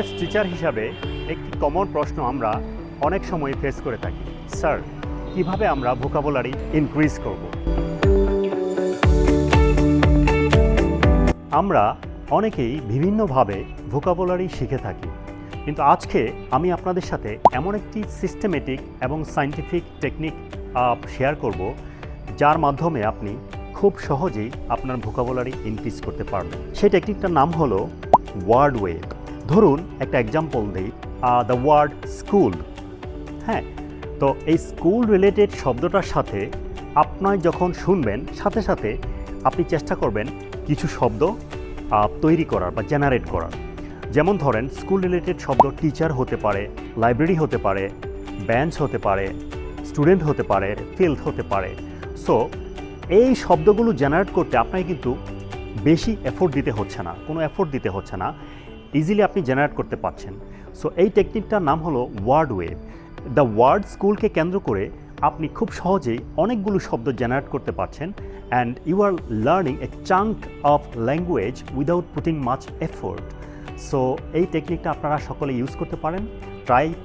Language teacher হিসাবে একটি common প্রশ্ন আমরা অনেক সময় ফেস করে থাকি, স্যার কিভাবে আমরা ভোকাবুলারি ইনক্রিজ করব। আমরা অনেকেই বিভিন্নভাবে ভোকাবুলারি শিখে থাকি, কিন্তু আজকে আমি আপনাদের সাথে এমন একটি সিস্টেমেটিক এবং সায়েন্টিফিক টেকনিক শেয়ার করব, যার মাধ্যমে আপনি খুব সহজেই আপনার ভোকাবুলারি ইনক্রিজ করতে পারবেন। সেই টেকনিকটার নাম হলো ওয়ার্ড ওয়েভ। ধরুন একটা এক্সাম্পল দিই, দ্য ওয়ার্ড স্কুল। হ্যাঁ, তো এই স্কুল রিলেটেড শব্দটার সাথে আপনার যখন শুনবেন, সাথে সাথে আপনি চেষ্টা করবেন কিছু শব্দ তৈরি করার বা জেনারেট করার। যেমন ধরেন, স্কুল রিলেটেড শব্দ টিচার হতে পারে, লাইব্রেরি হতে পারে, বেঞ্চ হতে পারে, স্টুডেন্ট হতে পারে, ফিল্ড হতে পারে। সো এই শব্দগুলো জেনারেট করতে আপনাকে কিন্তু বেশি এফোর্ট দিতে হচ্ছে না, কোনো এফোর্ট দিতে হচ্ছে না, ইজিলি আপনি জেনারেট করতে পারছেন। সো এই টেকনিকটার নাম হলো ওয়ার্ড ওয়েভ। দ্য ওয়ার্ড স্কুলকে কেন্দ্র করে আপনি খুব সহজেই অনেকগুলো শব্দ জেনারেট করতে পারছেন, and you are learning a chunk of language without putting much effort. So এই টেকনিকটা আপনারা সকলে ইউজ করতে পারেন।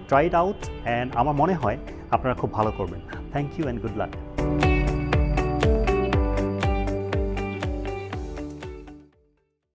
ট্রাই ইট আউট, অ্যান্ড আমার মনে হয় আপনারা খুব ভালো করবেন। Thank you and good lakh.